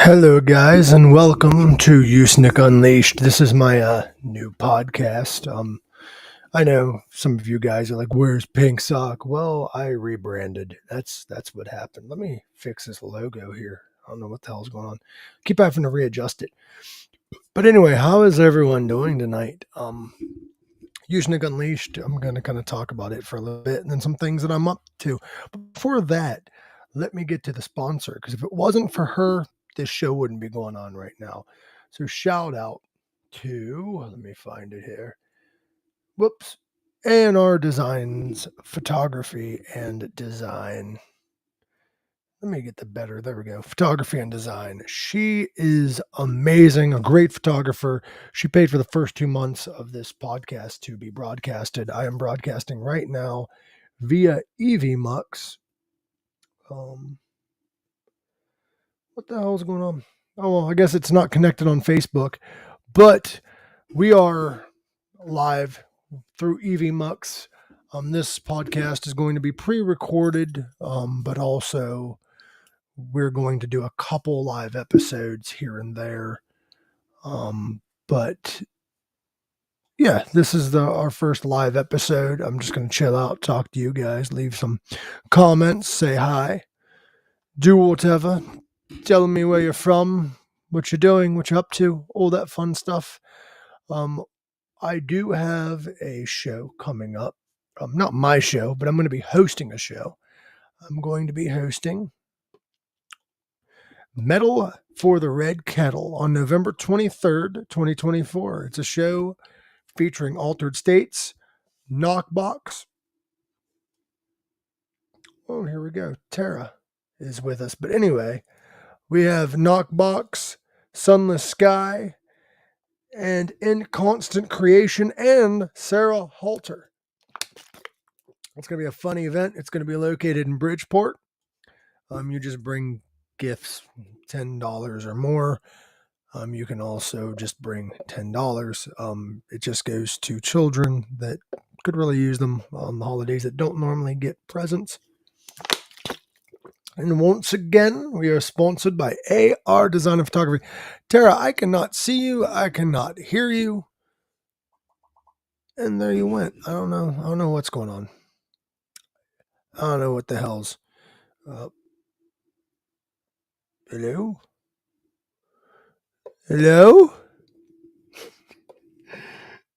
Hello, guys, and welcome to Usenick Unleashed. This is my new podcast. I know some of you guys are like, "Where's Pink Sock?" Well, I rebranded. That's what happened. Let me fix this logo here. I don't know what the hell's going on. Keep having to readjust it. But anyway, how is everyone doing tonight? Usenick Unleashed. I'm going to kind of talk about it for a little bit, and then some things that I'm up to. But before that, let me get to the sponsor, because if it wasn't for her, this show wouldn't be going on right now. So shout out to, let me find it here. Whoops. A&R Designs, Photography and Design. Let me get the better. There we go. Photography and Design. She is amazing, a great photographer. She paid for the first 2 months of this podcast to be broadcasted. I am broadcasting right now via EVMux. What the hell is going on? Oh, well, I guess it's not connected on Facebook, but we are live through EVMux. This podcast is going to be pre-recorded, but also we're going to do a couple live episodes here and there. But yeah, this is our first live episode. I'm just going to chill out, talk to you guys, leave some comments, say hi, do whatever. Telling me where you're from, what you're doing, what you're up to, all that fun stuff. I do have a show coming up. Not my show, but I'm going to be hosting a show. I'm going to be hosting Metal for the Red Kettle on November 23rd, 2024. It's a show featuring Altered States, Knockbox. Oh, here we go. Terra is with us. But anyway, we have Knockbox, Sunless Sky, and Inconstant Creation, and Sarah Halter. It's going to be a fun event. It's going to be located in Bridgeport. You just bring gifts, $10 or more. You can also just bring $10. It just goes to children that could really use them on the holidays that don't normally get presents. And once again, we are sponsored by AR Design and Photography. Terra, I cannot see you. I cannot hear you. And there you went. I don't know what's going on. I don't know what the hell's. Hello? Hello?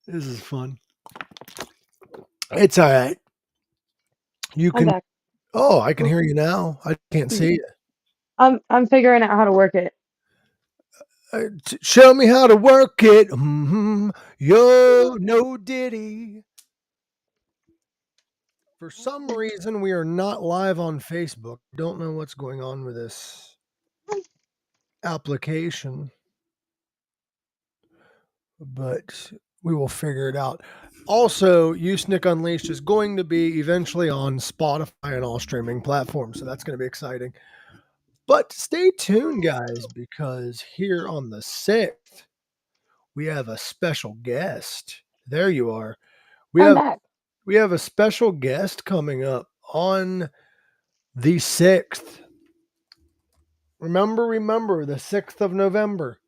This is fun. It's all right. You I'm can. back. Oh, I can hear you now. I can't see you. I'm figuring out how to work it. Show me how to work it. Yo, no diddy. For some reason, we are not live on Facebook. Don't know what's going on with this application, but we will figure it out. Also, Usenick Unleashed is going to be eventually on Spotify and all streaming platforms, so that's going to be exciting. But stay tuned, guys, because here on the 6th, we have a special guest. There you are. I'm back. We have a special guest coming up on the 6th. Remember, the 6th of November.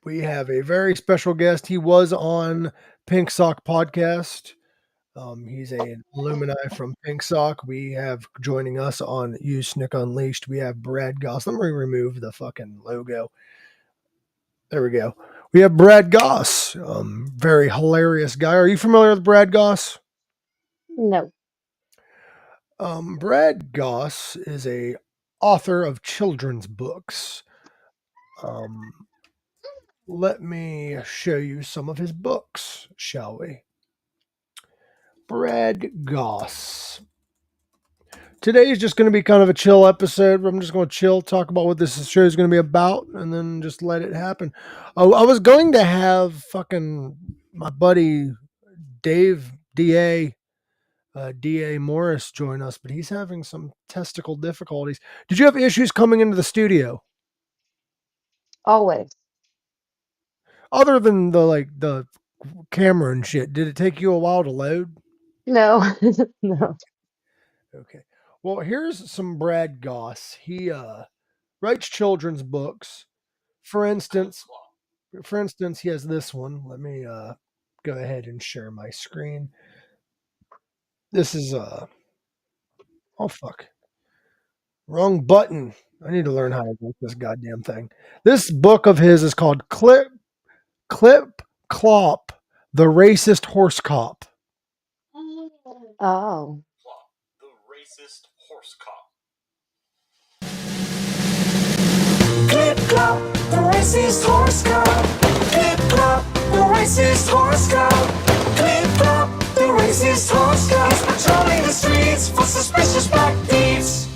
We have a very special guest. He was on Pink Sock Podcast. He's an alumni from Pink Sock. We have joining us on Usenick Unleashed. We have Brad Goss. Let me remove the fucking logo. There we go. We have Brad Goss. Very hilarious guy. Are you familiar with Brad Goss? No. Brad Goss is a author of children's books. Let me show you some of his books, shall we? Brad Goss. Today is just going to be kind of a chill episode. I'm just going to chill, talk about what this show is going to be about, and then just let it happen. I was going to have fucking my buddy Dave D.A. D.A. Morris join us, but he's having some testicle difficulties. Did you have issues coming into the studio? Always. Other than the camera and shit, did it take you a while to load? No. No. Okay. Well, here's some Brad Goss. He writes children's books. For instance, he has this one. Let me go ahead and share my screen. This is oh fuck. Wrong button. I need to learn how to work this goddamn thing. This book of his is called Clip Clop, the Racist Horse Cop. Oh. The Racist Horse Cop. Clip clop, the racist horse cop. Clip clop, the racist horse cop. Clip clop, the racist horse cop. He's patrolling the streets for suspicious black thieves.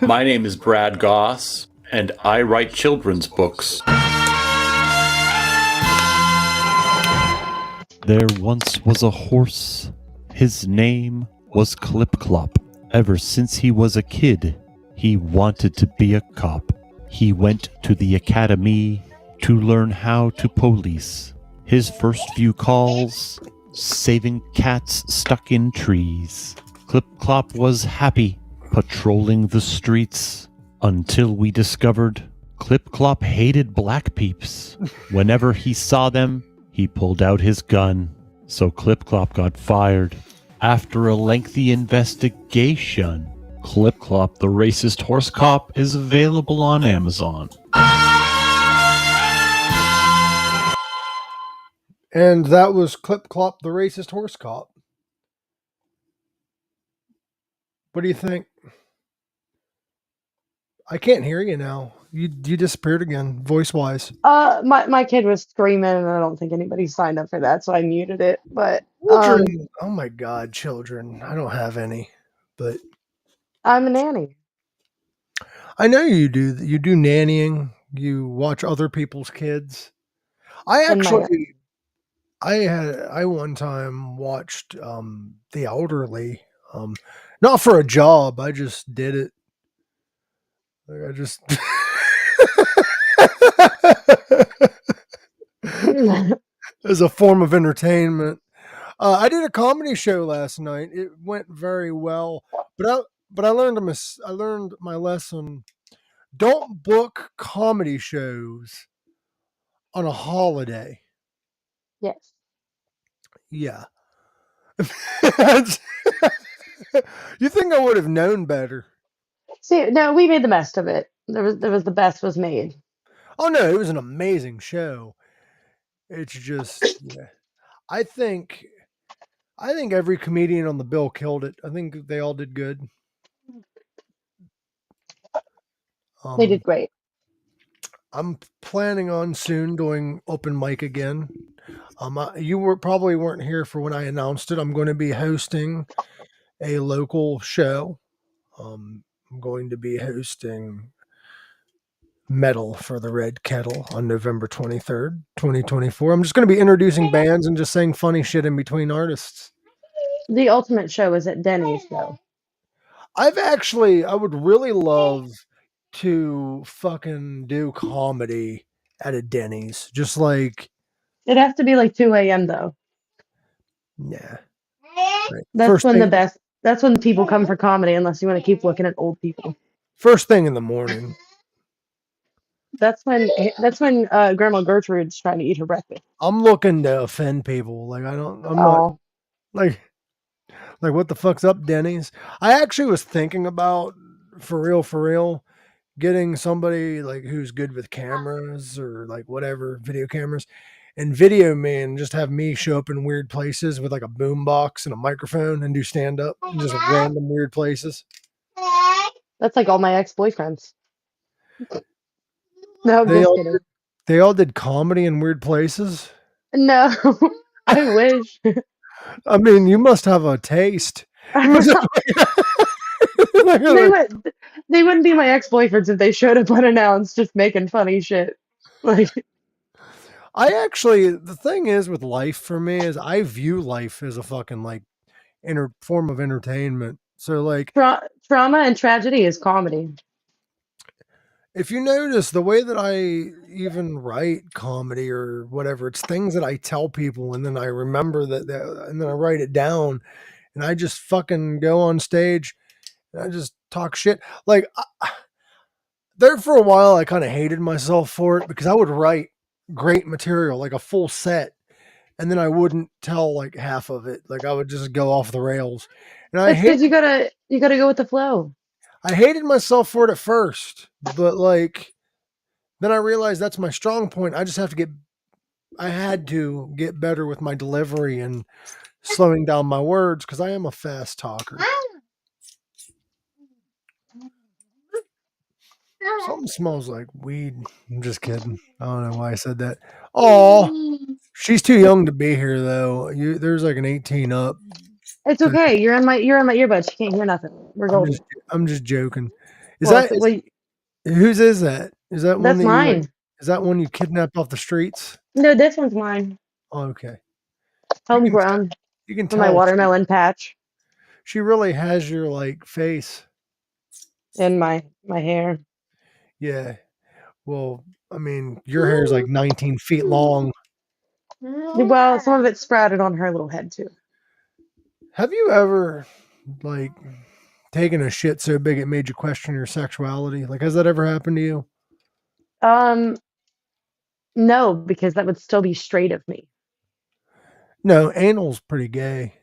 My name is Brad Goss, and I write children's books. There once was a horse. His name was Clip Clop. Ever since he was a kid, he wanted to be a cop. He went to the academy to learn how to police. His first few calls, saving cats stuck in trees. Clip Clop was happy patrolling the streets until we discovered Clip Clop hated black peeps. Whenever he saw them, he pulled out his gun. So Clip Clop got fired. After a lengthy investigation, Clip Clop, the Racist Horse Cop, is available on Amazon. And that was Clip Clop, the Racist Horse Cop. What do you think? I can't hear you now. You disappeared again, voice-wise. My kid was screaming, and I don't think anybody signed up for that, so I muted it. But Children, oh my God, children! I don't have any, but I'm a nanny. I know you do. You do nannying. You watch other people's kids. I one time watched the elderly. Not for a job. I just did it. Like I just as a form of entertainment. I did a comedy show last night. It went very well, but I learned my lesson. Don't book comedy shows on a holiday. Yes. Yeah. You think I would have known better? See, no, we made the best of it. There was the best was made. Oh no, it was an amazing show. It's just, yeah. I think every comedian on the bill killed it. I think they all did good. They did great. I'm planning on soon doing open mic again. You probably weren't here for when I announced it. I'm going to be hosting a local show. I'm going to be hosting Metal for the Red Kettle on November 23rd, 2024. I'm just going to be introducing bands and just saying funny shit in between artists. The ultimate show is at Denny's, though. I would really love to fucking do comedy at a Denny's. Just like, It has to be like 2 a.m. though. yeah. Right. That's when people come for comedy, unless you want to keep looking at old people. First thing in the morning. That's when Grandma Gertrude's trying to eat her breakfast. I'm looking to offend people. Like I'm not like what the fuck's up, Denny's? I actually was thinking about for real getting somebody like who's good with cameras or like whatever, video cameras, and video me and just have me show up in weird places with like a boom box and a microphone and do stand up in just random weird places. That's like all my ex-boyfriends. No, I'm just kidding. They all did comedy in weird places? No, I wish. I mean, you must have a taste. They wouldn't be my ex-boyfriends if they showed up unannounced just making funny shit. Like, the thing is with life for me is I view life as a fucking like form of entertainment. So like trauma and tragedy is comedy. If you notice the way that I even write comedy or whatever, it's things that I tell people and then I remember that and then I write it down and I just fucking go on stage and I just talk shit. Like there for a while, I kind of hated myself for it because I would write great material, like a full set, and then I wouldn't tell like half of it. Like I would just go off the rails, and It's because you gotta go with the flow. I hated myself for it at first, but like then I realized that's my strong point. I had to get better with my delivery and slowing down my words because I am a fast talker. Something smells like weed. I'm just kidding. I don't know why I said that. Oh, she's too young to be here though. There's like an 18 up. It's okay. You're in my earbuds. You can't hear nothing. We're I'm golden. just I'm just joking. Is Well, that is, well, whose is that? Is that one that's that you like? mine. Is that one you kidnapped off the streets? No, this one's mine. Oh, okay. Homegrown You can from my tell watermelon patch she really has your like face. and my hair. Yeah. Well, I mean, your hair is like 19 feet long. Well, some of it sprouted on her little head too. Have you ever like taken a shit so big it made you question your sexuality? Like, has that ever happened to you? No, because that would still be straight of me. No, anal's pretty gay.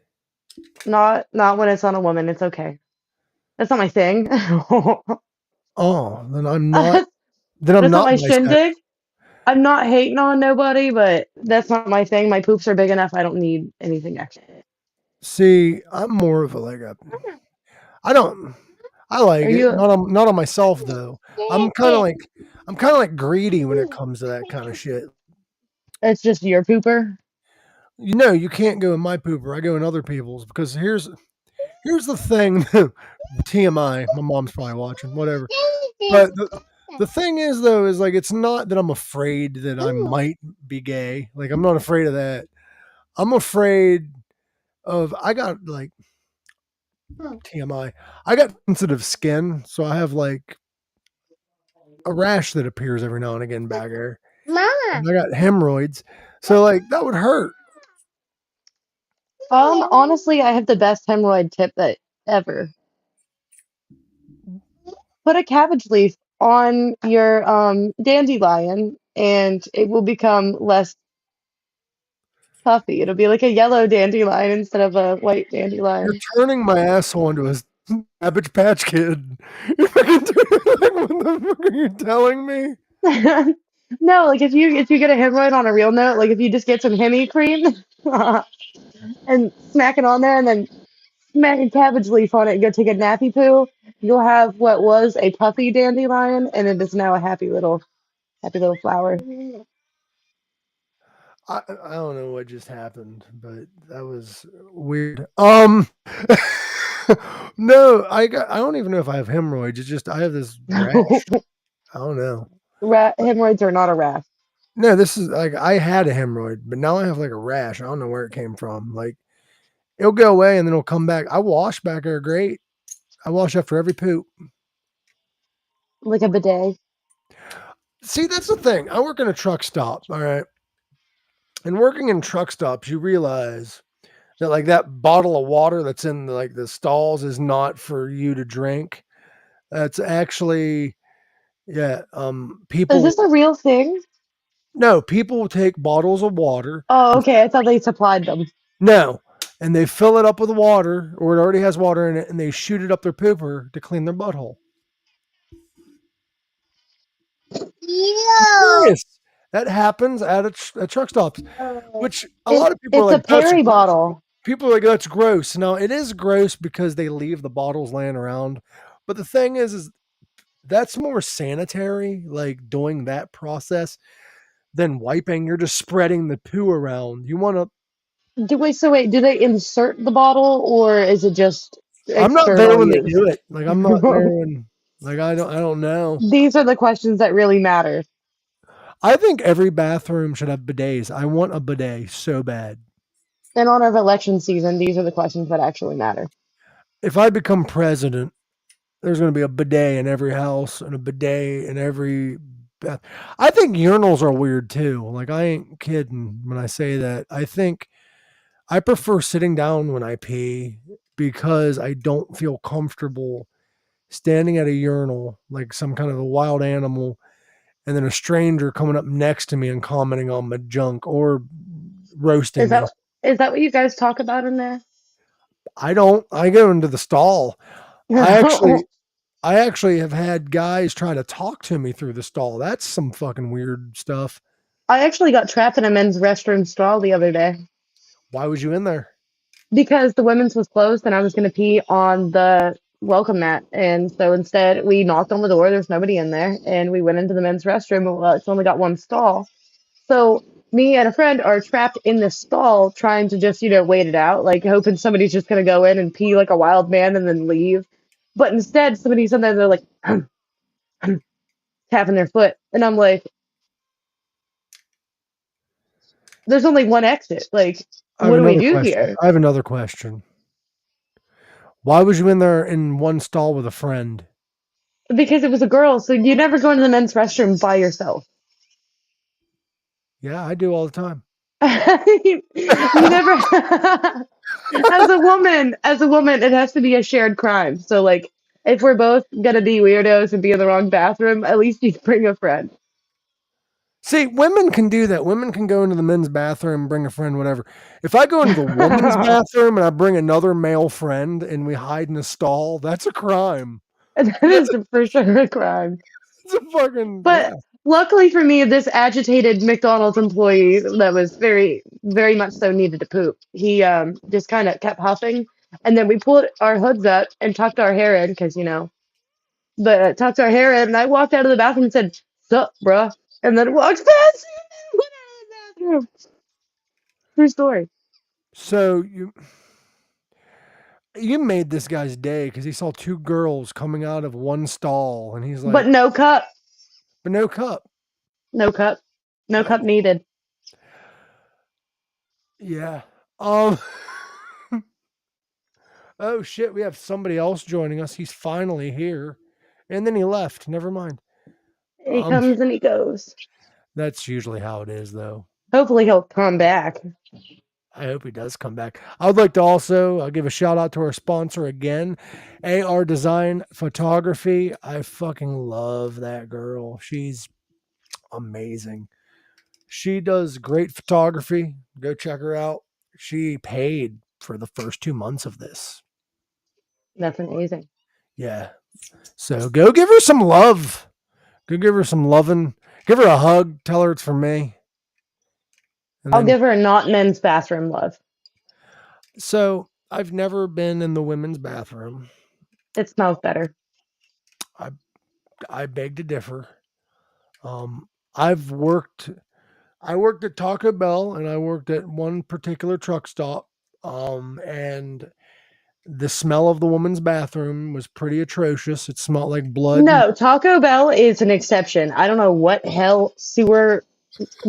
Not when it's on a woman. It's okay. That's not my thing. Oh, then I'm not. Then I'm That's not not my bisexual. shindig. I'm not hating on nobody, but that's not my thing. My poops are big enough. I don't need anything extra. See, I'm more of a like a. I don't. I like Are it. you? Not on myself though. I'm kind of like greedy when it comes to that kind of shit. It's just your pooper. You know, you can't go in my pooper. I go in other people's because here's the thing. TMI. My mom's probably watching. Whatever. But the thing is though is like it's not that I'm afraid that I might be gay. Like I'm not afraid of that. I'm afraid of I got like TMI. I got sensitive skin, so I have like a rash that appears every now and again back here. And I got hemorrhoids. So like that would hurt. Honestly, I have the best hemorrhoid tip that ever. Put a cabbage leaf on your dandelion, and it will become less puffy. It'll be like a yellow dandelion instead of a white You're dandelion. turning my asshole into a Cabbage Patch Kid. You're fucking like, what the fuck are you telling me? No, like if you get a hemorrhoid on a real note, like if you just get some hemi cream and smack it on there and then smack a cabbage leaf on it and go take a nappy poo, you'll have what was a puffy dandelion and it is now a happy little flower. I don't know what just happened, but that was weird. No, I don't even know if I have hemorrhoids. It's just I have this rash. I don't know. Hemorrhoids are not a rash. No, this is like I had a hemorrhoid, but now I have like a rash. I don't know where it came from. Like it'll go away and then it'll come back. I wash back there great. I wash after every poop. Like a bidet. See, that's the thing. I work in a truck stop, all right. And working in truck stops, you realize that like that bottle of water that's in like the stalls is not for you to drink. That's actually Is people this a real thing? no, people take bottles of water. Oh, okay. I thought they supplied them. No. And they fill it up with water, or it already has water in it, and they shoot it up their pooper to clean their butthole. Serious. That happens at truck stops, which a lot of people are It's a like, that's Perry gross. bottle. People are like, that's gross. Now, it is gross because they leave the bottles laying around. But the thing is that's more sanitary, like doing that process than wiping. You're just spreading the poo around. You want to. Wait, do they insert the bottle or is it just I'm not there external when they use? do it. Like I'm not there when. Like I don't know. These are the questions that really matter. I think every bathroom should have bidets. I want a bidet so bad. In honor of election season, these are the questions that actually matter. If I become president, there's going to be a bidet in every house and a bidet in every bath. I think urinals are weird too. Like I ain't kidding when I say that. I think I prefer sitting down when I pee because I don't feel comfortable standing at a urinal like some kind of a wild animal, and then a stranger coming up next to me and commenting on my junk or roasting Is me. that what you guys talk about in there? I don't. I go into the stall. I actually I actually have had guys try to talk to me through the stall. That's some fucking weird stuff. I actually got trapped in a men's restroom stall the other day Why was you in there? because the women's was closed and I was going to pee on the welcome mat. And so instead, we knocked on the door. There's nobody in there. And we went into the men's restroom. And, well, it's only got one stall. So me and a friend are trapped in this stall trying to just, wait it out, like hoping somebody's just going to go in and pee like a wild man and then leave. But instead, somebody's in there, they're like, tapping their foot. And I'm like, there's only one exit. Like, I have what do we another do question. here? I have another question. Why was you in there in one stall with a friend? Because it was a girl, so you never go into the men's restroom by yourself. Yeah, I do all the time. You never as a woman, it has to be a shared crime. So like if we're both gonna be weirdos and be in the wrong bathroom, at least you bring a friend. See, women can do that. Women can go into the men's bathroom, bring a friend, whatever. If I go into the woman's bathroom and I bring another male friend and we hide in a stall, that's a crime. That That's is for sure a crime. a fucking, yeah. But luckily for me, this agitated McDonald's employee that was very, very much so needed to poop. He just kind of kept huffing, and then we pulled our hoods up and tucked our hair in because but tucked our hair in. And I walked out of the bathroom and said, "Sup, bruh," and then walked past him and went out of the bathroom. True story. So you made this guy's day because he saw two girls coming out of one stall and he's But like, no cup, but no cup. no cup, no cup needed. Yeah. Oh shit, we have somebody else joining us. He's finally here. And then he left. Never mind. He comes and he goes. That's usually how it is though. Hopefully he'll come back. I hope he does come back. I would like to also give a shout out to our sponsor again, AR Design Photography. I fucking love that girl. She's amazing. She does great photography. Go check her out. She paid for the first 2 months of this. That's amazing. Yeah. So go give her some love. Go give her some loving. Give her a hug. Tell her it's from me. And I'll then, give her a not men's bathroom love. so I've never been in the women's bathroom. It smells better. I beg to differ. I worked at Taco Bell and I worked at one particular truck stop. And the smell of the woman's bathroom was pretty atrocious. It smelled like blood. No, Taco Bell is an exception. I don't know what hell sewer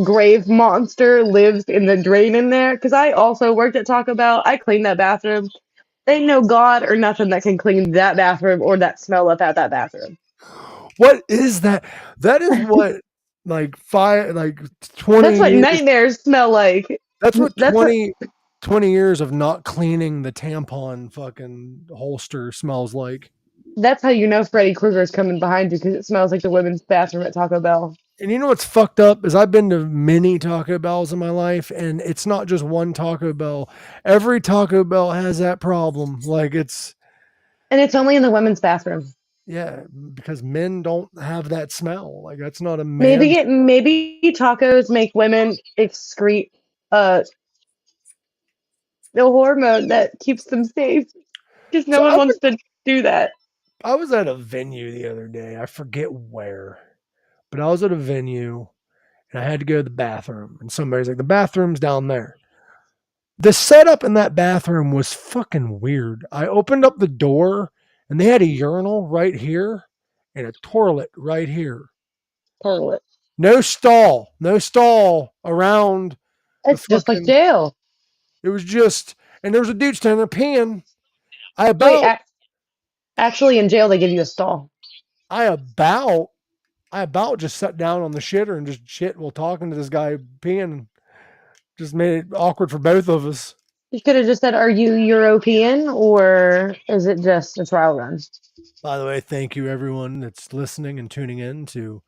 grave monster lives in the drain in there. Because I also worked at Taco Bell. I cleaned that bathroom. Ain't no god or nothing that can clean that bathroom or that smell up out that bathroom. What is that? That is what like 20 That's what years. nightmares smell like. That's what That's what 20 years of not cleaning the tampon fucking holster smells like. that's how you know Freddy Krueger's coming behind you because it smells like the women's bathroom at Taco Bell. And you know what's fucked up is I've been to many Taco Bells in my life, and it's not just one Taco Bell. Every Taco Bell has that problem. Like And it's only in the women's bathroom. yeah, because men don't have that smell. Like that's not a man. Maybe tacos make women excrete the hormone that keeps them safe. Because no So one wants to do that. I was at a venue the other day. I forget where, but I was at a venue and I had to go to the bathroom. And somebody's like, the bathroom's down there. The setup in that bathroom was fucking weird. I opened up the door and they had a urinal right here and a toilet right here. Toilet. No stall around. It's just like jail. It was just, and there was a dude standing there peeing. Actually, in jail, they give you a stall. I about just sat down on the shitter and just shit while talking to this guy peeing. Just made it awkward for both of us. You could have just said, "Are you European or is it just a trial run?" By the way, thank you everyone that's listening and tuning in to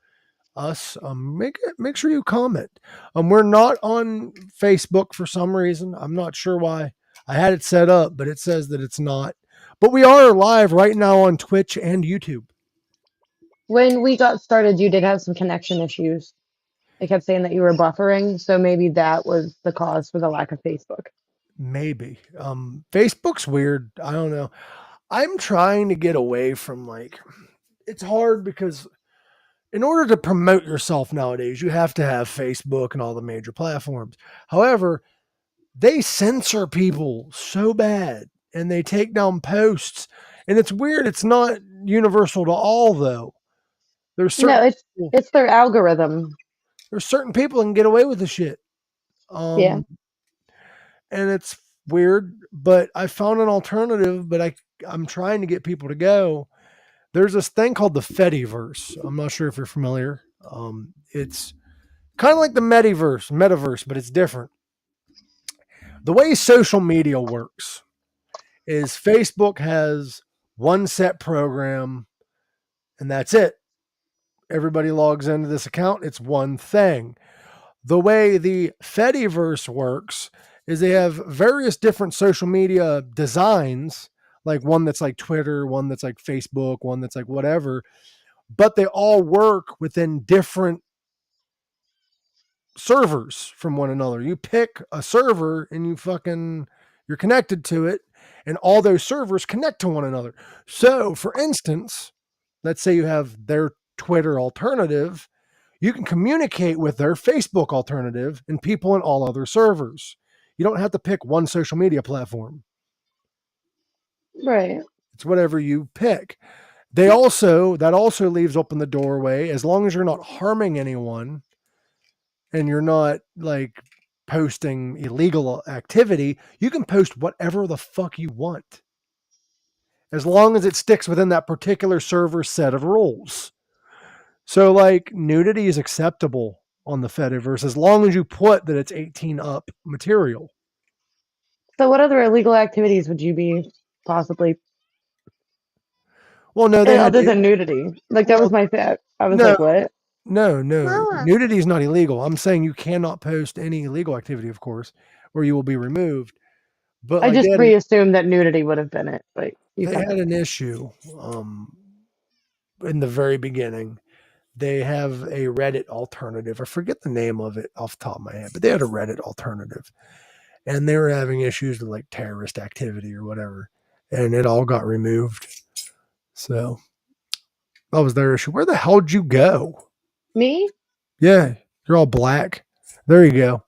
us. Make sure you comment. We're not on Facebook for some reason. I'm not sure why. I had it set up, but it says that it's not. But we are live right now on Twitch and YouTube. When we got started, you did have some connection issues. They kept saying that you were buffering, so maybe that was the cause for the lack of Facebook. Maybe. Facebook's weird. I don't know. I'm trying to get away from it's hard because in order to promote yourself nowadays, you have to have Facebook and all the major platforms. However, they censor people so bad and they take down posts. And it's weird. It's not universal to all though. There's No, certain it's their algorithm. there's certain people that can get away with the shit. Yeah. And it's weird, but I found an alternative, but I'm trying to get people to go. There's this thing called the Fediverse. I'm not sure if you're familiar. It's kind of like the metaverse, but it's different. The way social media works is Facebook has one set program and that's it. Everybody logs into this account. It's one thing. The way the Fediverse works is they have various different social media designs, like one that's like Twitter, one that's like Facebook, one that's like whatever, but they all work within different servers from one another. You pick a server and you're connected to it, and all those servers connect to one another. So, for instance, let's say you have their Twitter alternative, you can communicate with their Facebook alternative and people in all other servers. You don't have to pick one social media platform. Right. It's whatever you pick. That also leaves open the doorway, as long as you're not harming anyone and you're not like posting illegal activity, you can post whatever the fuck you want, as long as it sticks within that particular server set of rules. So like nudity is acceptable on the Fediverse as long as you put that it's 18 up material. So, what other illegal activities would you be possibly, Well, no, they had other than nudity? Like, that was my thing. I was no, like, what? no. Nudity is not illegal. I'm saying you cannot post any illegal activity, of course, or you will be removed. But I like just pre-assumed that nudity would have been it, but you they kind had of. an issue in the very beginning. They have a Reddit alternative. I forget the name of it off the top of my head, but they had a Reddit alternative. And they were having issues with like terrorist activity or whatever. And it all got removed. So that was their issue. Where the hell did you go? Me? Yeah, you're all black. There you go.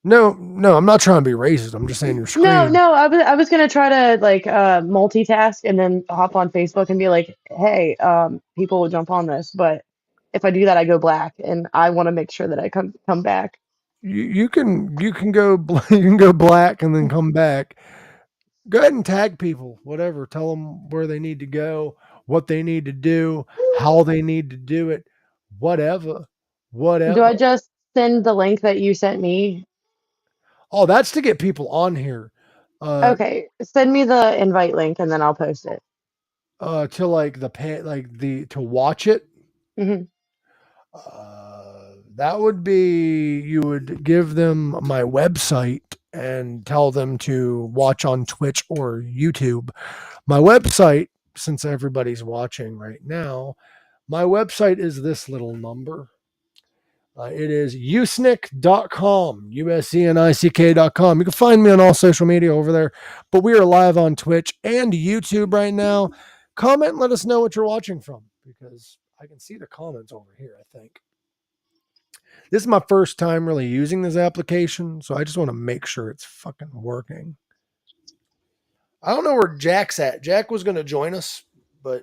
No, I'm not trying to be racist. I'm just saying your screen. No. I was gonna try to like multitask and then hop on Facebook and be like, hey, people will jump on this, but if I do that, I go black, and I want to make sure that I come back. You can go you can go black and then come back. Go ahead and tag people, whatever. Tell them where they need to go, what they need to do, how they need to do it, whatever. Do I just send the link that you sent me? Oh, that's to get people on here. Okay, send me the invite link and then I'll post it. To like to watch it. Hmm. That would be, you would give them my website and tell them to watch on Twitch or YouTube. My website, since everybody's watching right now, my website is this little number. It is usenick.com, usenick.com. You can find me on all social media over there, but we are live on Twitch and YouTube right now. Comment and let us know what you're watching from, because I can see the comments over here, I think. This is my first time really using this application, so I just want to make sure it's fucking working. I don't know where Jack's at. Jack was going to join us, but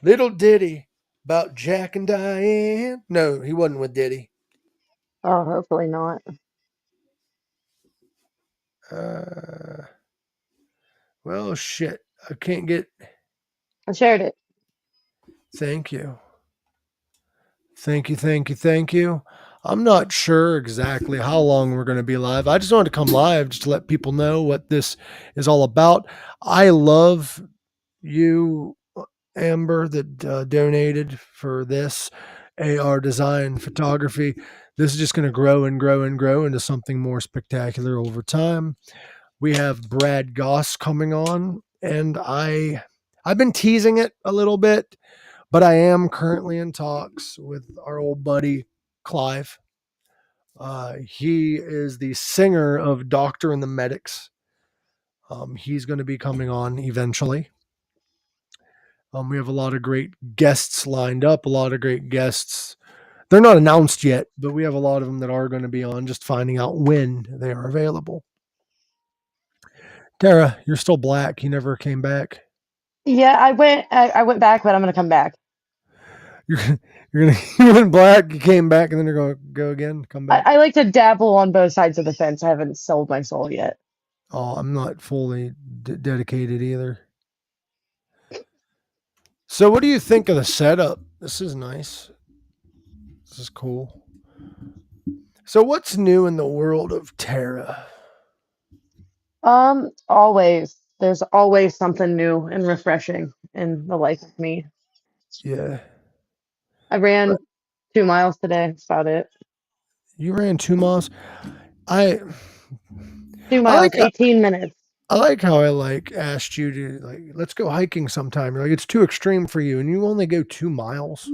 little ditty about Jack and Diane. No, he wasn't with Diddy. Oh, hopefully not. Well, shit. I can't get. I shared it. Thank you. Thank you. I'm not sure exactly how long we're going to be live. I just wanted to come live just to let people know what this is all about. I love you, Amber, that donated for this AR design photography. This is just going to grow and grow and grow into something more spectacular over time. We have Brad Goss coming on, and I've been teasing it a little bit, but I am currently in talks with our old buddy Clive. He is the singer of Doctor and the Medics. He's going to be coming on eventually. We have a lot of great guests lined up, a lot of great guests. They're not announced yet, but we have a lot of them that are going to be on, just finding out when they are available. Terra, you're still black. You never came back. Yeah, I went back, but I'm gonna come back. You're gonna you went black, you came back, and then you're gonna go again, come back. I like to dabble on both sides of the fence. I haven't sold my soul yet. Oh, I'm not fully dedicated either. So, what do you think of the setup? This is nice. This is cool. So, what's new in the world of Terra? Always. There's always something new and refreshing in the life of me. Yeah, I ran 2 miles today. That's about it. you ran 2 miles. I 2 miles, like 18 minutes. I like how I asked you to let's go hiking sometime. You're like it's too extreme for you, and you only go 2 miles.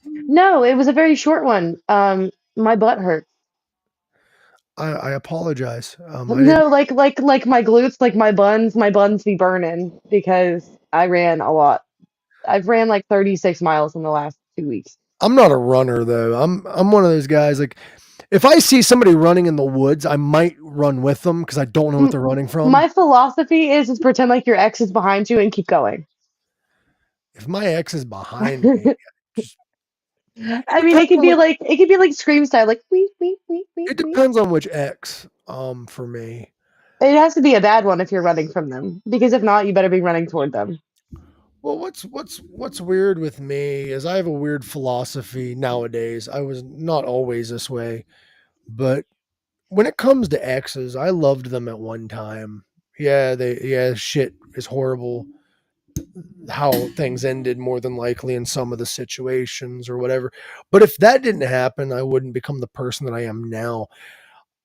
No, it was a very short one. My butt hurt. I apologize. I didn't. No, like my glutes, like my buns be burning because I ran a lot. I've ran like 36 miles in the last 2 weeks. I'm not a runner though. I'm one of those guys. Like, if I see somebody running in the woods, I might run with them because I don't know what they're running from. My philosophy is pretend like your ex is behind you and keep going. If my ex is behind me, I mean, it could be like Scream style, like wee wee wee wee it wee. depends on which ex. For me, It has to be a bad one if you're running from them, because if not, you better be running toward them. well, what's weird with me is I have a weird philosophy nowadays. I was not always this way, but when it comes to exes, I loved them at one time. Yeah, shit is horrible. How things ended more than likely in some of the situations or whatever. But if that didn't happen, I wouldn't become the person that I am now.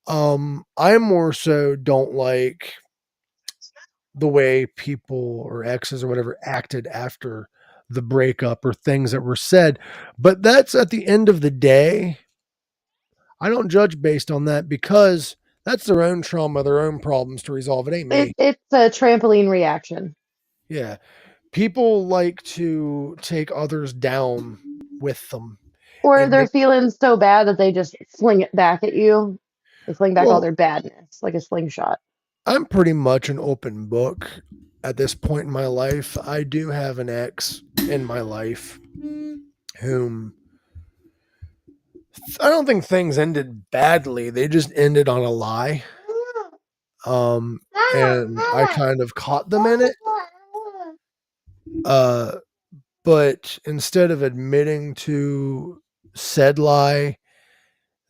I more so don't like the way people or exes or whatever acted after the breakup or things that were said. But that's at the end of the day. I don't judge based on that because that's their own trauma, their own problems to resolve. It ain't me. It's a trampoline reaction. Yeah. People like to take others down with them. Or And they're feeling so bad that they just fling it back at you. They fling back all well, their badness like a slingshot. I'm pretty much an open book at this point in my life. I do have an ex in my life whom I don't think things ended badly. They just ended on a lie. And I kind of caught them in it. But instead of admitting to said lie,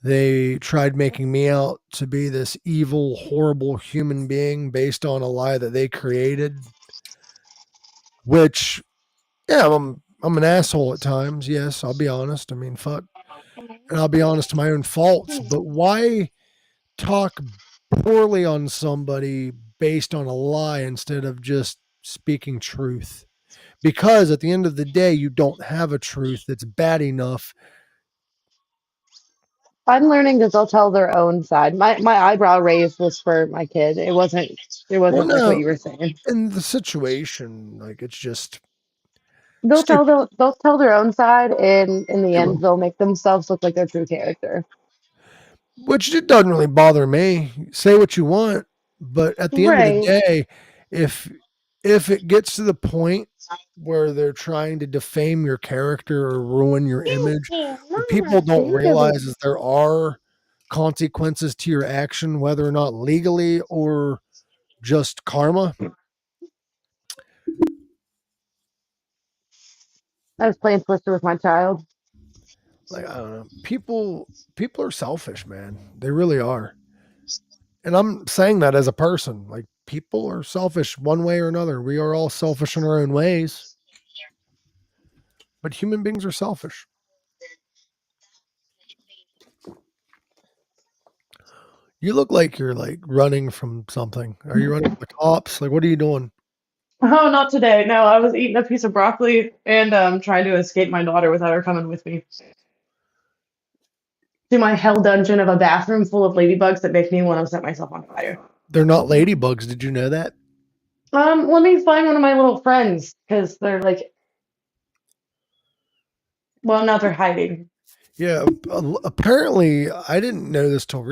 they tried making me out to be this evil, horrible human being based on a lie that they created. Which, yeah, I'm an asshole at times. Yes, I'll be honest. I mean, fuck, and I'll be honest to my own faults. But why talk poorly on somebody based on a lie instead of just speaking truth? Because at the end of the day, you don't have a truth that's bad enough. I'm learning that they'll tell their own side. My eyebrow raise was for my kid. It wasn't Well, like what no, you were saying. in the situation, it's just They'll stupid. tell their own side, and in the They end will. they'll make themselves look like their true character. Which it doesn't really bother me. Say what you want, but at the end of the Right. day, if if it gets to the point where they're trying to defame your character or ruin your image, what people don't realize is there are consequences to your action, whether or not legally or just karma. I was playing Twister with my child. Like, I don't know. People are selfish, man. They really are. And I'm saying that as a person. Like, people are selfish one way or another. We are all selfish in our own ways. But human beings are selfish. You look like you're like running from something. Are you running from the cops? Like, what are you doing? Oh, not today. No, I was eating a piece of broccoli and trying to escape my daughter without her coming with me to my hell dungeon of a bathroom full of ladybugs that make me want to set myself on fire. They're not ladybugs. Did you know that? Let me find one of my little friends because they're like, well, now they're hiding. Yeah, apparently I didn't know this till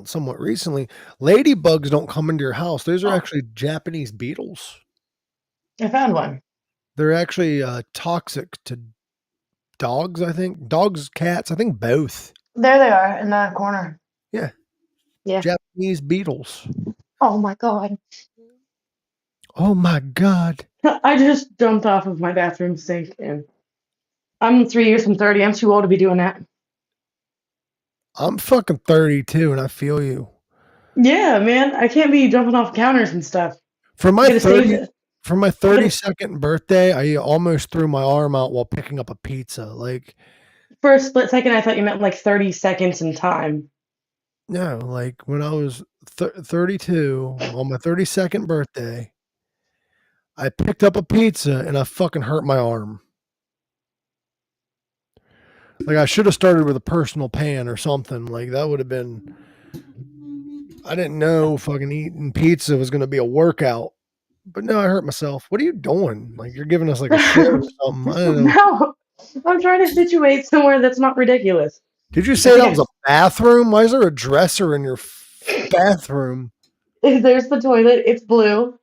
somewhat recently. Ladybugs don't come into your house. Those are actually Japanese beetles. I found one. They're actually toxic to dogs, I think. Dogs, cats, I think both. There they are in that corner. Yeah. Yeah. Japanese beetles. Oh my God. Oh my God. I just jumped off of my bathroom sink and I'm 3 years from 30. I'm too old to be doing that. I'm fucking 32 and I feel you. Yeah, man. I can't be jumping off counters and stuff. For my Gotta save it. for my 32nd birthday, I almost threw my arm out while picking up a pizza. Like, For a split second, I thought you meant like 30 seconds in time. no, like when I was 32 on my 32nd birthday, I picked up a pizza and I fucking hurt my arm. Like, I should have started with a personal pan or something. Like, that would have been. I didn't know fucking eating pizza was going to be a workout. But no, I hurt myself. What are you doing? Like, you're giving us like a shit or something. I don't know. No, I'm trying to situate somewhere that's not ridiculous. Did you say that was a bathroom? Why is there a dresser in your bathroom? There's the toilet. It's blue.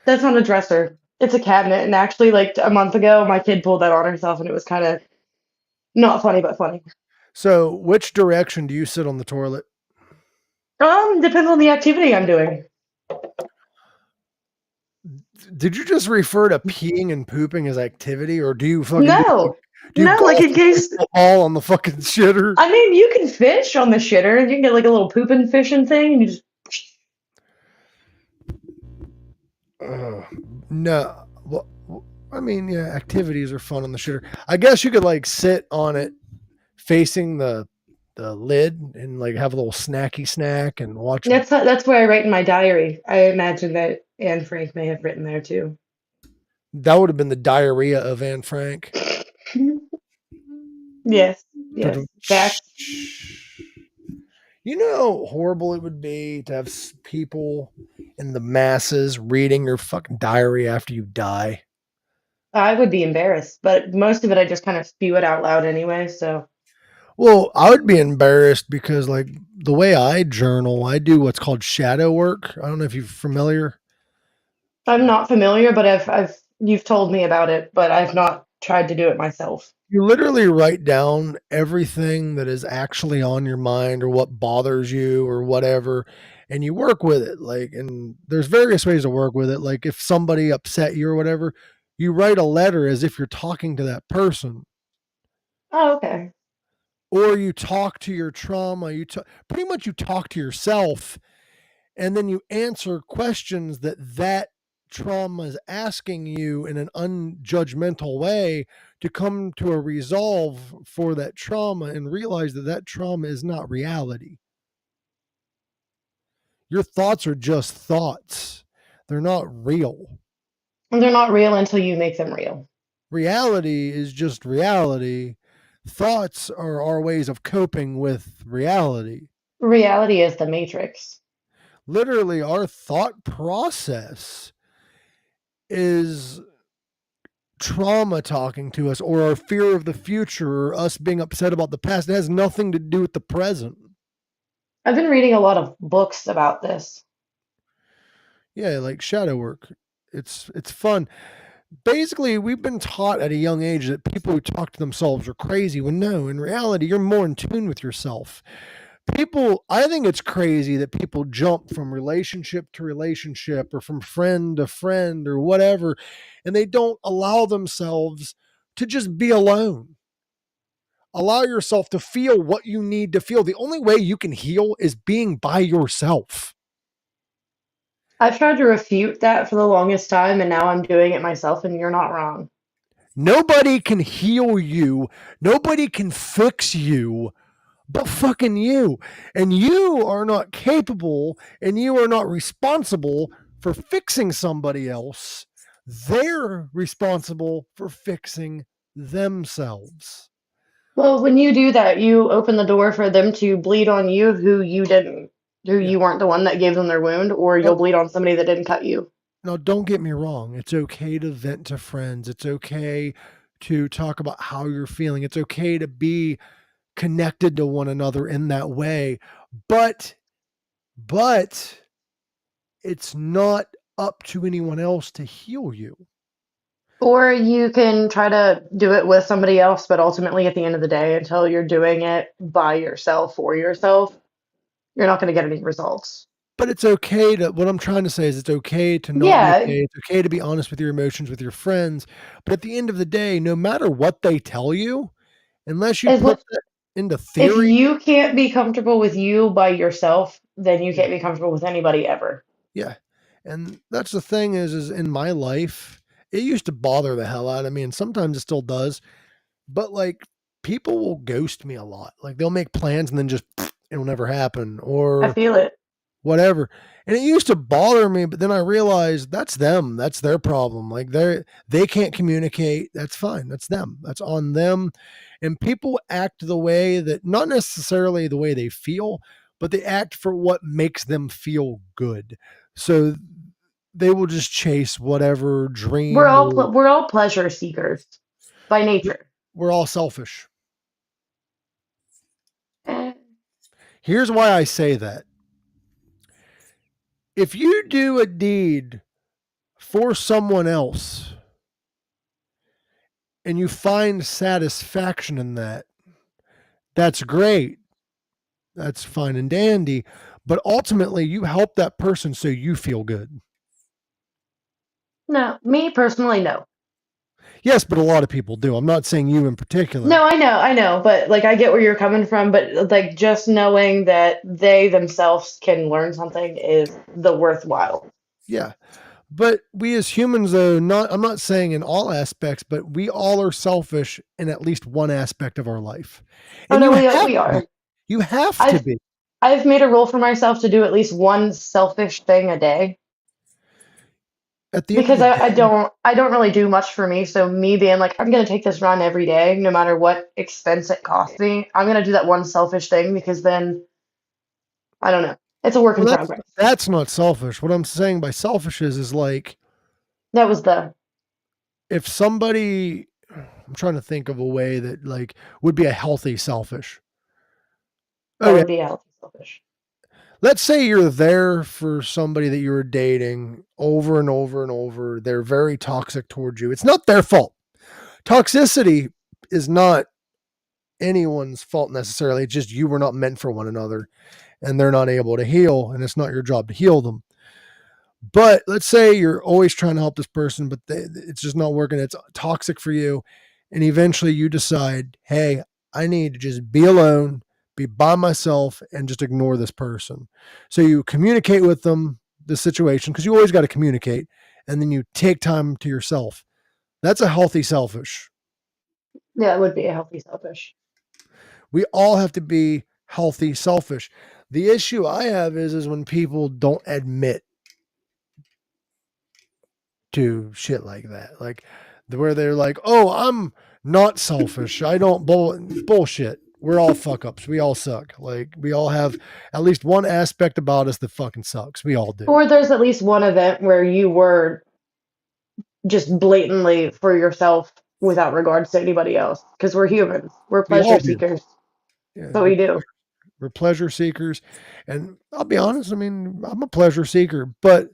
That's not a dresser. It's a cabinet. And actually, like a month ago, my kid pulled that on herself, and it was kind of not funny, but funny. So, which direction do you sit on the toilet? Depends on the activity I'm doing. Did you just refer to peeing and pooping as activity, or do you fucking No, do you no, golf like in case. all on the fucking shitter? I mean, you can fish on the shitter. You can get like a little pooping fishing thing, and you just. No. Well, I mean, yeah, activities are fun on the shitter. I guess you could like sit on it facing the lid and like have a little snacky snack and watch. That's where I write in my diary. I imagine that Anne Frank may have written there too. That would have been the diarrhea of Anne Frank. Yes. Facts. You know how horrible it would be to have people in the masses reading your fucking diary after you die. I would be embarrassed, but most of it I just kind of spew it out loud anyway, so. Well, I would be embarrassed because, like, the way I journal, I do what's called shadow work. I don't know if you're familiar. I'm not familiar, but you've told me about it, but I've not tried to do it myself. You literally write down everything that is actually on your mind or what bothers you or whatever, and you work with it. Like, and there's various ways to work with it. Like, if somebody upset you or whatever, you write a letter as if you're talking to that person. Oh, okay. Or you talk to your trauma. Pretty much you talk to yourself, and then you answer questions that trauma is asking you in an unjudgmental way to come to a resolve for that trauma and realize that trauma is not reality. Your thoughts are just thoughts. They're not real. And they're not real until you make them real. Reality is just reality. Thoughts are our ways of coping with reality. Reality is the matrix. Literally, our thought process is trauma talking to us, or our fear of the future, or us being upset about the past. It has nothing to do with the present. I've been reading a lot of books about this. Yeah, like shadow work. It's fun. Basically, we've been taught at a young age that people who talk to themselves are crazy, when no, in reality, you're more in tune with yourself. I think it's crazy that people jump from relationship to relationship or from friend to friend or whatever, and they don't allow themselves to just be alone. Allow yourself to feel what you need to feel. The only way you can heal is being by yourself. I've tried to refute that for the longest time, and now I'm doing it myself, and you're not wrong. Nobody can heal you. Nobody can fix you but fucking you. And you are not capable and you are not responsible for fixing somebody else. They're responsible for fixing themselves. Well, when you do that, you open the door for them to bleed on you who you didn't, who Yeah. you weren't the one that gave them their wound, or you'll bleed on somebody that didn't cut you. Now, don't get me wrong. It's okay to vent to friends. It's okay to talk about how you're feeling. It's okay to be connected to one another in that way. But it's not up to anyone else to heal you. Or you can try to do it with somebody else, but ultimately at the end of the day, until you're doing it by yourself for yourself, you're not going to get any results. But it's okay to, what I'm trying to say is it's okay to not be Yeah, okay. It's okay to be honest with your emotions with your friends. But at the end of the day, no matter what they tell you, unless you as put lo- that into if theory, you can't be comfortable with you by yourself, then you yeah, can't be comfortable with anybody ever. yeah. And that's the thing is in my life, it used to bother the hell out of me, and sometimes it still does. But like people will ghost me a lot. Like they'll make plans and then just it'll never happen I or feel it. whatever. And it used to bother me, but then I realized that's them. That's their problem. Like they can't communicate. That's fine. That's them. That's on them. And people act the way that not necessarily the way they feel, but they act for what makes them feel good. So they will just chase whatever dream or We're all pleasure seekers by nature. we're all selfish. Eh, Here's why I say that. If you do a deed for someone else and you find satisfaction in that, that's great. That's fine and dandy. But ultimately, you help that person so you feel good. No, me personally, no. Yes, but a lot of people do. I'm not saying you in particular. No, I know, but like I get where you're coming from, but like just knowing that they themselves can learn something is the worthwhile. Yeah. But we as humans, though, I'm not saying in all aspects, but we all are selfish in at least one aspect of our life. Oh And no, you have we to be. are. You have to I've be. I've made a rule for myself to do at least one selfish thing a day At the end of because the day, I don't really do much for me. So me being like I'm gonna take this run every day, no matter what expense it costs me, I'm gonna do that one selfish thing because then I don't know. It's a work in well, progress. that's not selfish. What I'm saying by selfish is like That was the if somebody, I'm trying to think of a way that like would be a healthy selfish. that Okay, would be healthy selfish. let's say you're there for somebody that you're dating over and over and over. They're very toxic towards you. It's not their fault. Toxicity is not anyone's fault necessarily. It's just you were not meant for one another and they're not able to heal, and it's not your job to heal them. But let's say you're always trying to help this person, but it's just not working. It's toxic for you. And eventually you decide, hey, I need to just be alone, be by myself, and just ignore this person. So you communicate with them, the situation, because you always got to communicate. And then you take time to yourself. That's a healthy selfish. Yeah, it would be a healthy selfish. We all have to be healthy selfish. The issue I have is when people don't admit to shit like that. Like where they're like, "Oh, I'm not selfish. I don't bullshit. We're all fuck ups. We all suck. Like we all have at least one aspect about us that fucking sucks. We all do. Or there's at least one event where you were just blatantly for yourself without regards to anybody else. Because we're humans. We're We all pleasure do. seekers. Yeah, So we do. we're pleasure seekers. And I'll be honest, I mean, I'm a pleasure seeker, but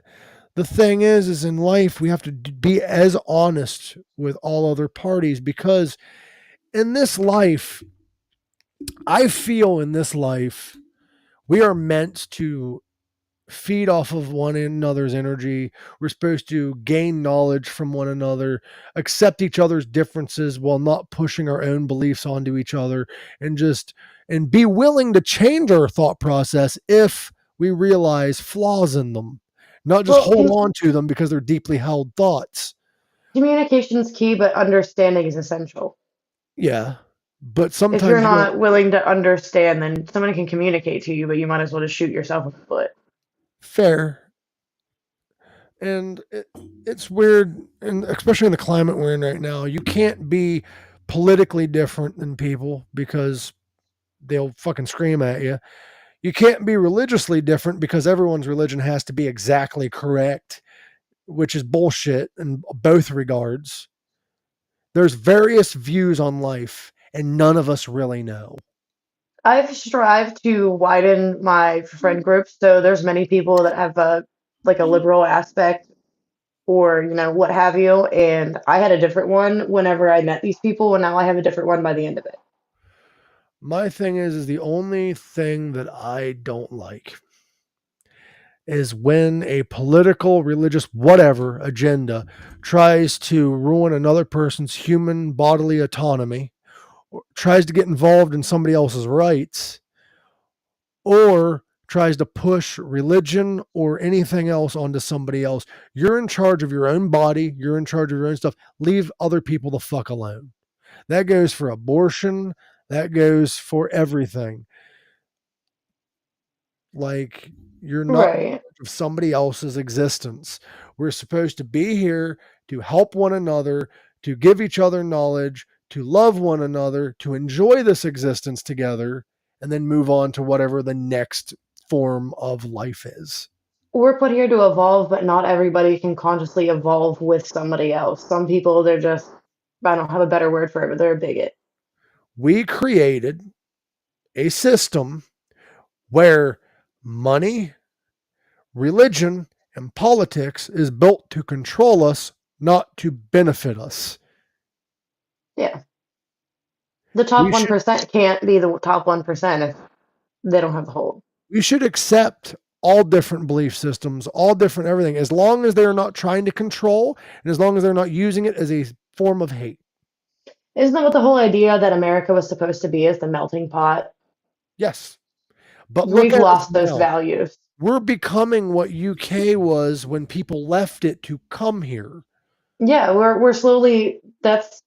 the thing is in life we have to be as honest with all other parties because in this life, I feel in this life we are meant to feed off of one another's energy. We're supposed to gain knowledge from one another, accept each other's differences while not pushing our own beliefs onto each other, and be willing to change our thought process if we realize flaws in them, not just Well, hold on to them because they're deeply held thoughts. communication's key, but understanding is essential. Yeah. But If sometimes you're you don't. not willing to understand, then someone can communicate to you, but you might as well just shoot yourself in the foot. Fair. And it's weird, and especially in the climate we're in right now, you can't be politically different than people because they'll fucking scream at you. You can't be religiously different because everyone's religion has to be exactly correct, which is bullshit in both regards. There's various views on life, and none of us really know. I've strived to widen my friend group, so there's many people that have a liberal aspect or what have you, and I had a different one whenever I met these people, and now I have a different one by the end of it. My thing is the only thing that I don't like is when a political, religious, whatever agenda tries to ruin another person's human bodily autonomy, or tries to get involved in somebody else's rights, or tries to push religion or anything else onto somebody else. You're in charge of your own body. You're in charge of your own stuff. Leave other people the fuck alone. That goes for abortion. That goes for everything. Like, you're not Right. of somebody else's existence. We're supposed to be here to help one another, to give each other knowledge, to love one another, to enjoy this existence together, and then move on to whatever the next form of life is. We're put here to evolve, but not everybody can consciously evolve with somebody else. Some people, they're just, I don't have a better word for it, but they're a bigot. We created a system where money, religion, and politics is built to control us, not to benefit us. Yeah. The top We should 1% can't be the top 1% if they don't have the hold. we should accept all different belief systems, all different everything, as long as they're not trying to control and as long as they're not using it as a form of hate. Isn't that what the whole idea that America was supposed to be, is the melting pot? Yes. But look We've at us lost those now. values. We're becoming what UK was when people left it to come here. Yeah, we're slowly, that's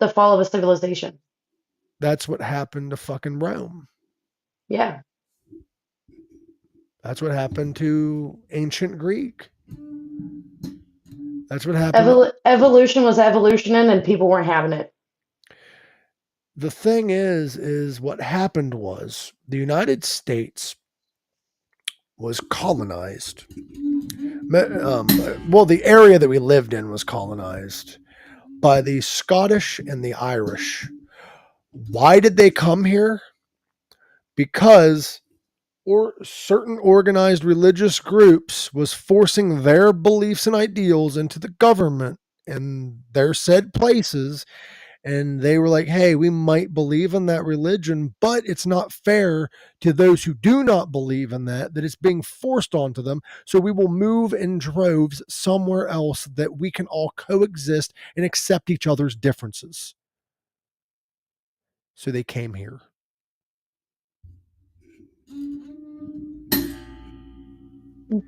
the fall of a civilization. That's what happened to fucking Rome. Yeah. That's what happened to ancient Greek. That's what happened. Evolution was evolutioning and people weren't having it. The thing is what happened was the United States was colonized. Well, the area that we lived in was colonized by the Scottish and the Irish. Why did they come here? Because certain organized religious groups was forcing their beliefs and ideals into the government in their said places. And they were like, hey, we might believe in that religion, but it's not fair to those who do not believe in that it's being forced onto them. So we will move in droves somewhere else that we can all coexist and accept each other's differences. So they came here.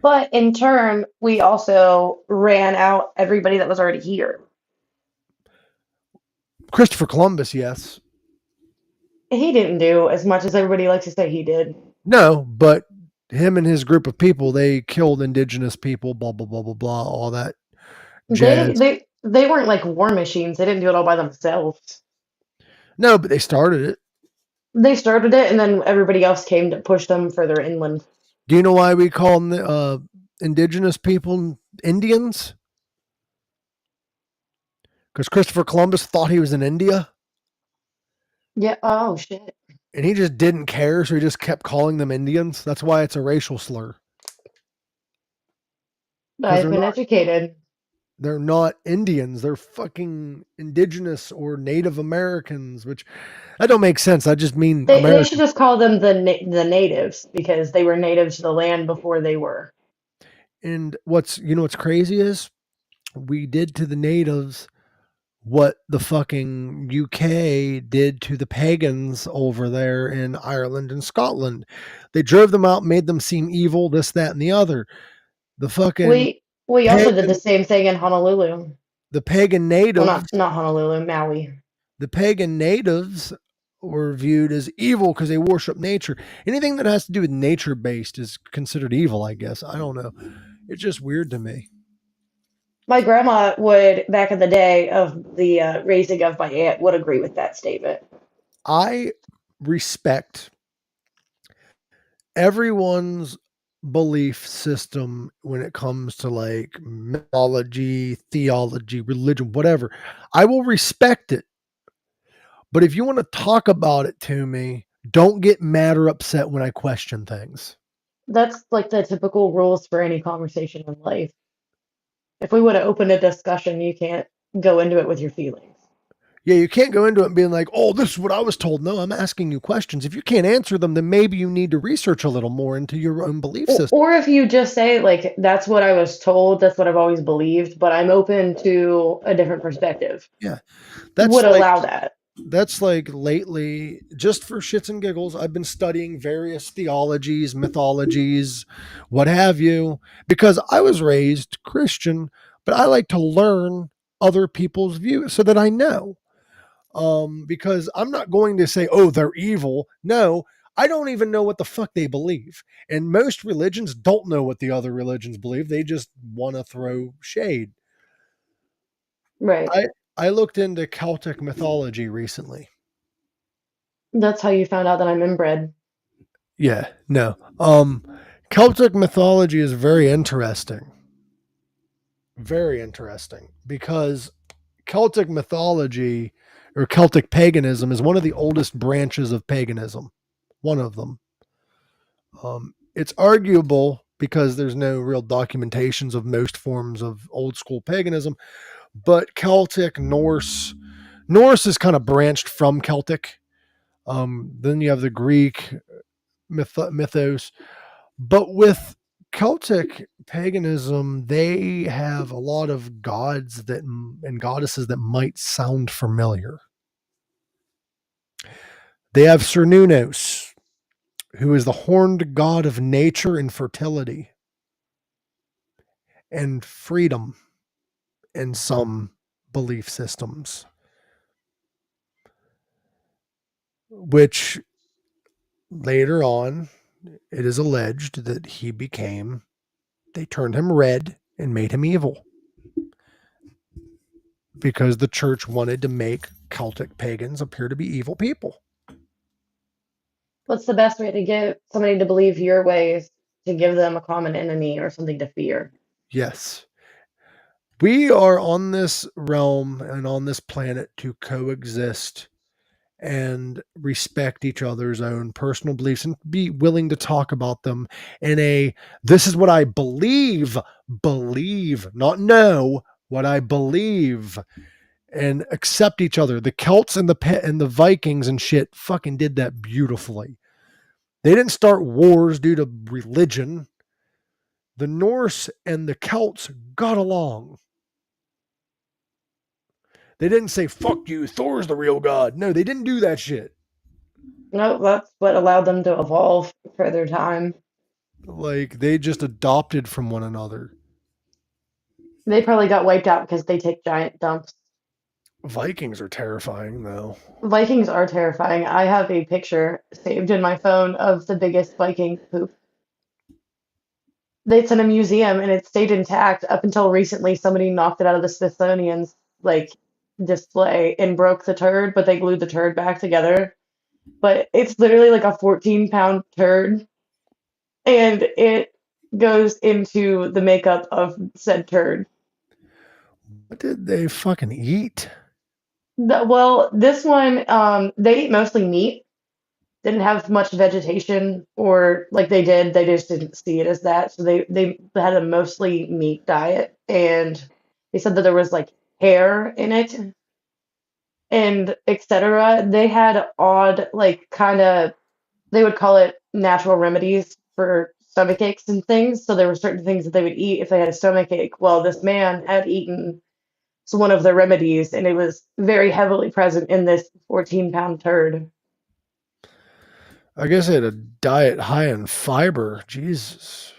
But in turn, we also ran out everybody that was already here. Christopher Columbus, yes. He didn't do as much as everybody likes to say he did. No, but him and his group of people, they killed indigenous people, blah, blah, blah, blah, blah, all that jazz. They weren't like war machines. They didn't do it all by themselves. No, but they started it. They started it, and then everybody else came to push them further inland. Do you know why we call them the indigenous people Indians? Because Christopher Columbus thought he was in India. Yeah. Oh, shit. And he just didn't care, so he just kept calling them Indians. That's why it's a racial slur. I've been educated. They're not Indians. They're fucking indigenous or Native Americans, which that don't make sense. I just mean They should American. just call them the natives because they were native to the land before they were. And what's crazy is we did to the natives what the fucking UK did to the pagans over there in Ireland and Scotland. They drove them out, made them seem evil, this, that, and the other. The fucking We also did the pagan, same thing in Honolulu. the pagan Well, natives, not Honolulu, Maui. the pagan natives were viewed as evil because they worship nature. Anything that has to do with nature based is considered evil, I guess. I don't know. It's just weird to me. My grandma would, back in the day of the raising of my aunt, would agree with that statement. I respect everyone's belief system when it comes to like mythology, theology, religion, whatever. I will respect it. But if you want to talk about it to me, don't get mad or upset when I question things. That's like the typical rules for any conversation in life. If we would have opened a discussion, you can't go into it with your feelings. Yeah, you can't go into it being like, oh, this is what I was told. No, I'm asking you questions. If you can't answer them, then maybe you need to research a little more into your own belief system. Or if you just say, like, that's what I was told, that's what I've always believed, but I'm open to a different perspective. Yeah. Would allow that. That's like lately, just for shits and giggles, I've been studying various theologies, mythologies, what have you, because I was raised Christian, but I like to learn other people's views so that I know. Because I'm not going to say, oh, they're evil. No, I don't even know what the fuck they believe. And most religions don't know what the other religions believe. They just want to throw shade. Right. I looked into Celtic mythology recently. That's how you found out that I'm inbred. Yeah, no. Celtic mythology is very interesting. Very interesting because Celtic mythology or Celtic paganism is one of the oldest branches of paganism. One of them. It's arguable because there's no real documentations of most forms of old school paganism, but Celtic, Norse is kind of branched from Celtic. Then you have the Greek mythos, but with Celtic paganism, they have a lot of gods that and goddesses that might sound familiar. They have Cernunnos, who is the horned god of nature and fertility and freedom in some belief systems, which later on it is alleged that they turned him red and made him evil because the church wanted to make Celtic pagans appear to be evil people. What's the best way to get somebody to believe your ways, to give them a common enemy or something to fear? Yes. We are on this realm and on this planet to coexist and respect each other's own personal beliefs and be willing to talk about them in this is what I believe, not know, what I believe, and accept each other. The Celts and the Vikings and shit fucking did that beautifully. They didn't start wars due to religion. The Norse and the Celts got along. They didn't say, fuck you, Thor's the real god. No, they didn't do that shit. No, that's what allowed them to evolve for their time. Like, they just adopted from one another. They probably got wiped out because they take giant dumps. Vikings are terrifying, though. Vikings are terrifying. I have a picture saved in my phone of the biggest Viking poop. It's in a museum and it stayed intact up until recently. Somebody knocked it out of the Smithsonian's display and broke the turd, but they glued the turd back together. But it's literally like a 14-pound turd, and it goes into the makeup of said turd. What did they fucking eat? Well, this one, they ate mostly meat. Didn't have much vegetation, or like they just didn't see it as that. So they had a mostly meat diet, and They said that there was like hair in it and etc. They had odd, like, kind of, they would call it natural remedies for stomach aches and things. So there were certain things that they would eat if they had a stomach ache. Well, this man had eaten one of the remedies, and it was very heavily present in this 14-pound turd. I guess I had a diet high in fiber. Jesus.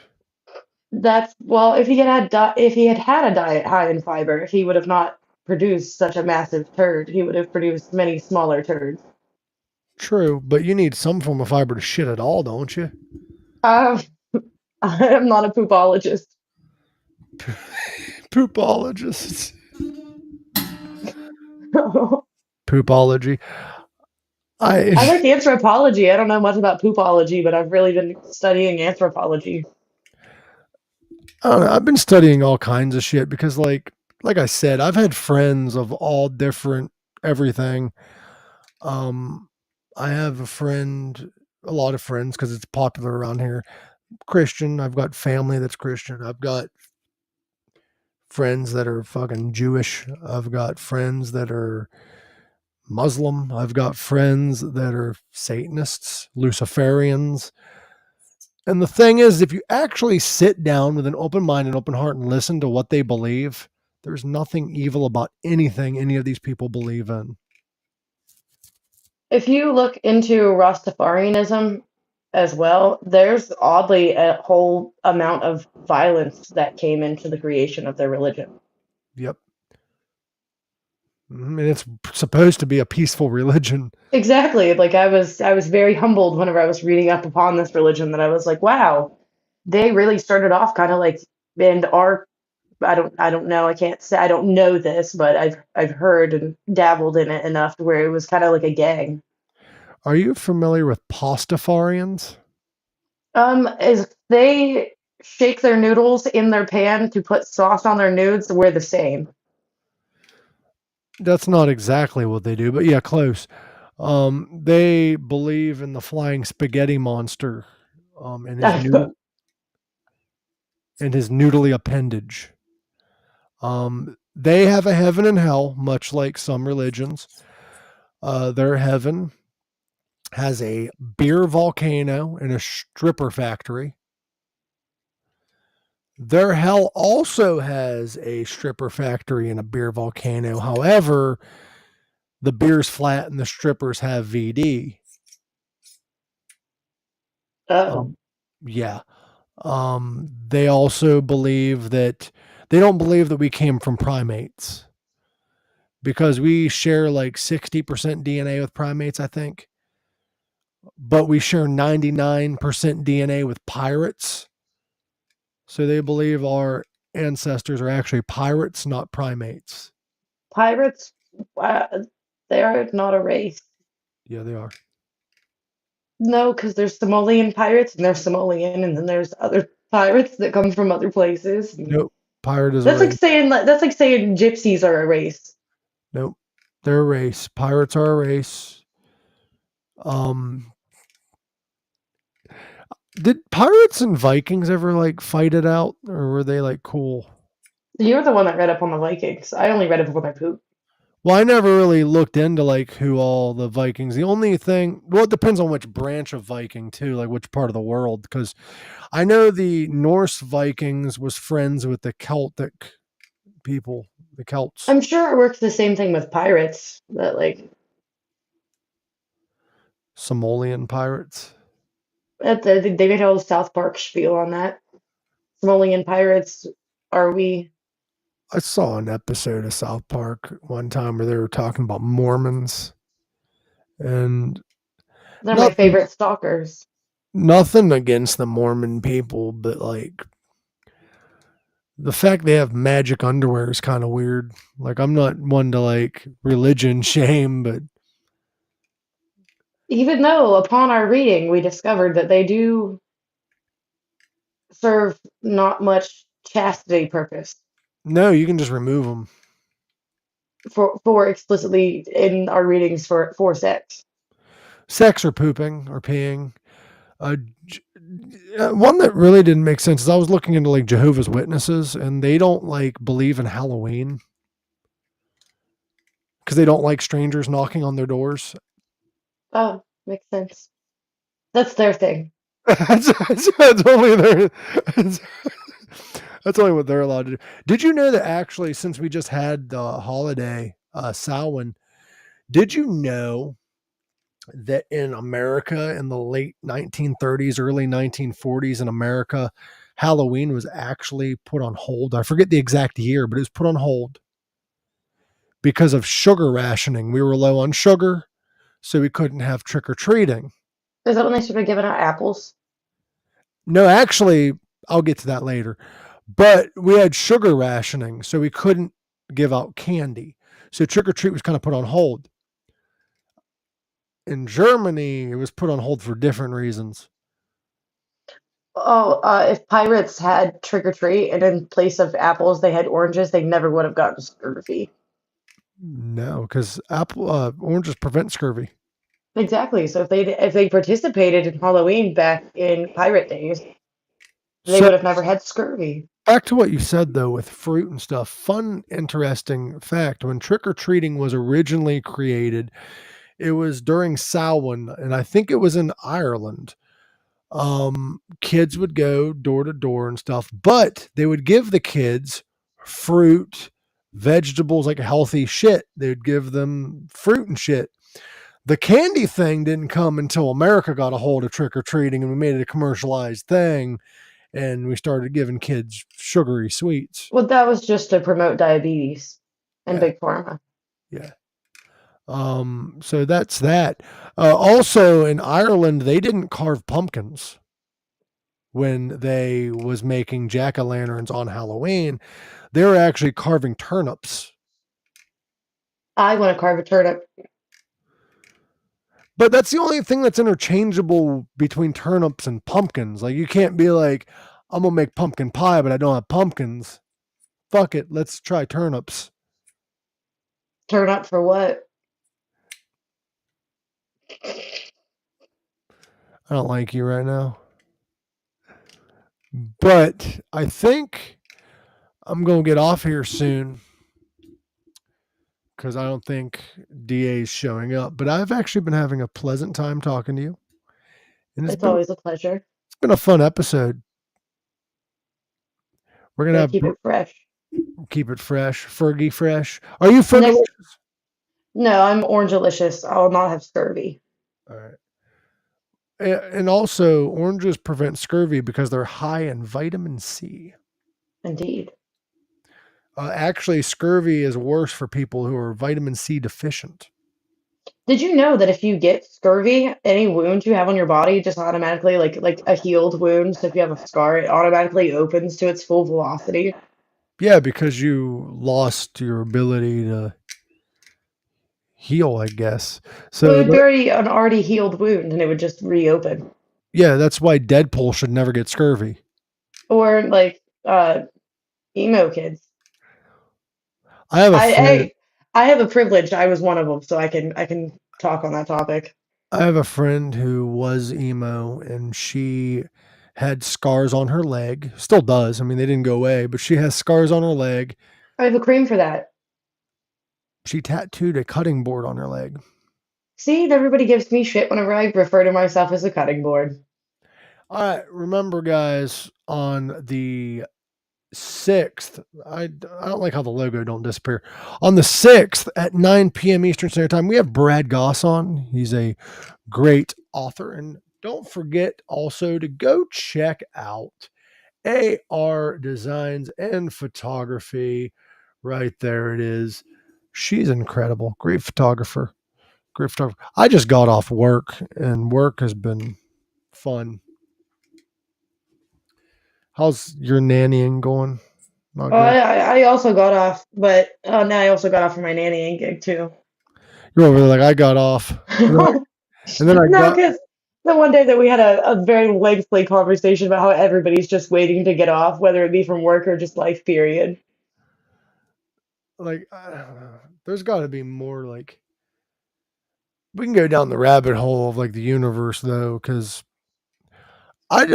That's well, if he had a diet high in fiber, he would have not produced such a massive turd. He would have produced many smaller turds. True, but you need some form of fiber to shit at all, don't you? Um, I am not a poopologist. Poopologists. I Poopology. like anthropology. I don't know much about poopology, but I've really been studying anthropology. I don't know, I've been studying all kinds of shit because like I said, I've had friends of all different everything. I have a lot of friends because it's popular around here. Christian. I've got family that's Christian. I've got friends that are fucking Jewish. I've got friends that are Muslim. I've got friends that are Satanists, Luciferians. And the thing is, if you actually sit down with an open mind and open heart and listen to what they believe, there's nothing evil about anything any of these people believe in. If you look into Rastafarianism as well, there's oddly a whole amount of violence that came into the creation of their religion. Yep. And it's supposed to be a peaceful religion. Exactly. Like I was very humbled whenever I was reading up upon this religion that I was like, wow, they really started off kind of like and are I don't know, I can't say I don't know this, but I've heard and dabbled in it enough to where it was kind of like a gang. Are you familiar with Pastafarians? Is they shake their noodles in their pan to put sauce on their nudes, we're the same. That's not exactly what they do, but yeah, close. They believe in the flying spaghetti monster, and his noodly appendage. They have a heaven and hell, much like some religions. Their heaven has a beer volcano and a stripper factory. Their hell also has a stripper factory and a beer volcano. However, the beer's flat and the strippers have VD. Oh. Yeah. They also believe that they don't believe that we came from primates because we share like 60% DNA with primates, I think. But we share 99% DNA with pirates. So they believe our ancestors are actually pirates, not primates. Pirates, uh, they are not a race. Yeah, they are. No, because there's Somalian pirates and they're Somalian, and then there's other pirates that come from other places. Nope. Pirate is a That's like race. saying gypsies are a race. Nope. They're a race. Pirates are a race. Did pirates and Vikings ever like fight it out, or were they like cool? You're the one that read up on the Vikings. I only read up on their poop. Well, I never really looked into like who all the Vikings. The only thing, well, it depends on which branch of Viking too, like which part of the world. Because I know the Norse Vikings was friends with the Celtic people, the Celts. I'm sure it works the same thing with pirates. That like Somalian pirates. they made a whole South Park spiel on that. Somalian pirates, are we? I saw an episode of South Park one time where they were talking about Mormons, and They're my nothing, favorite stalkers. nothing against the Mormon people, but like the fact they have magic underwear is kind of weird. Like I'm not one to like religion shame, but Even though upon our reading we discovered that they do serve not much chastity purpose no, you can just remove them. for explicitly in our readings for sex. Sex or pooping or peeing. Uh, one that really didn't make sense is I was looking into like Jehovah's Witnesses, and they don't like believe in Halloween because they don't like strangers knocking on their doors. Oh, makes sense. That's their thing. That's only their. That's, that's only what they're allowed to do. Did you know that actually, since we just had the holiday, Samhain, did you know that in America in the late 1930s, early 1940s in America, Halloween was actually put on hold? I forget the exact year, but it was put on hold because of sugar rationing. We were low on sugar, so we couldn't have trick or treating. Is that when they started giving out apples? No, actually, I'll get to that later. But we had sugar rationing, so we couldn't give out candy. So trick or treat was kind of put on hold. In Germany, it was put on hold for different reasons. Oh, if pirates had trick or treat and in place of apples they had oranges, they never would have gotten scurvy. No, because oranges prevent scurvy. Exactly. So if they participated in Halloween back in pirate days, they So would have never had scurvy. back to what you said though with fruit and stuff. Fun, interesting fact: when trick or treating was originally created, it was during Samhain, and I think it was in Ireland. Kids would go door to door and stuff, but they would give the kids fruit, vegetables, like healthy shit. They'd give them fruit and shit. The candy thing didn't come until America got a hold of trick or treating and we made it a commercialized thing and we started giving kids sugary sweets. Well, that was just to promote diabetes and Yeah. big pharma. Yeah. So that's that. Also in Ireland, they didn't carve pumpkins when they was making jack-o'-lanterns on Halloween. They were actually carving turnips. I want to carve a turnip. But that's the only thing that's interchangeable between turnips and pumpkins. Like you can't be like, I'm gonna make pumpkin pie, but I don't have pumpkins. Fuck it, let's try turnips. Turnip for what? I don't like you right now. But I think I'm gonna get off here soon because I don't think DA's showing up. But I've actually been having a pleasant time talking to you. And It's always a pleasure. it's been a fun episode. We're gonna Gotta have keep it fresh. keep it fresh, Fergie fresh. Are you Fergie? No, I'm orangelicious. I'll not have scurvy. All right. And also, oranges prevent scurvy because they're high in vitamin C. Indeed. Actually, scurvy is worse for people who are vitamin C deficient. Did you know that if you get scurvy, any wound you have on your body just automatically, like a healed wound, so if you have a scar, it automatically opens to its full velocity? Yeah, because you lost your ability to heal, I guess. So it So, would bury an already healed wound and it would just reopen. yeah, that's why Deadpool should never get scurvy. Or like emo kids. I have a friend. I have a privilege. I was one of them, so I can talk on that topic. I have a friend who was emo, and she had scars on her leg. Still does. I mean, they didn't go away, but she has scars on her leg. I have a cream for that. She tattooed a cutting board on her leg. See, everybody gives me shit whenever I refer to myself as a cutting board. All right, remember, guys, on the 6th, I don't like how the logo don't disappear. On the 6th at 9 p.m. Eastern Standard Time, we have Brad Goss on. He's a great author. And don't forget also to go check out AR Designs and Photography. Right there it is. She's incredible. Great photographer. Great photographer. I just got off work, and work has been fun. How's your nannying going? Not Oh, good. I also got off, but now I also got off from my nannying gig too. You're over there like I got off. And then I No, got because the one day that we had a very lengthy conversation about how everybody's just waiting to get off, whether it be from work or just life, period. like I don't know. There's got to be more like we can go down the rabbit hole of like the universe though, because I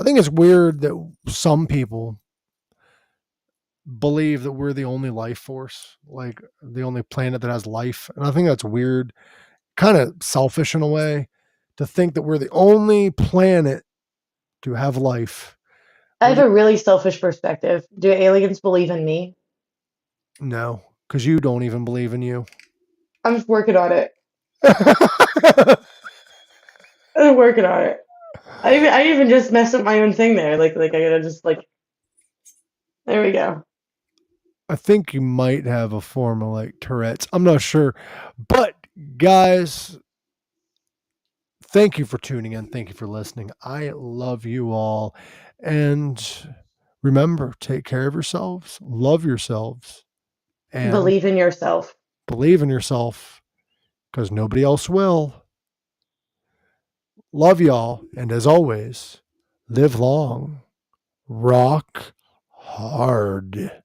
think it's weird that some people believe that we're the only life force, like the only planet that has life. And I think that's weird, kind of selfish in a way, to think that we're the only planet to have life. I have a really selfish perspective. Do aliens believe in me? No, because you don't even believe in you. I'm just working on it. I'm working on it. I even just messed up my own thing there. Like I gotta just like. There we go. I think you might have a form of like Tourette's. I'm not sure. But guys, thank you for tuning in. Thank you for listening. I love you all. And remember, take care of yourselves, love yourselves, and Believe in yourself. believe in yourself because nobody else will. Love y'all. And as always, live long, rock hard.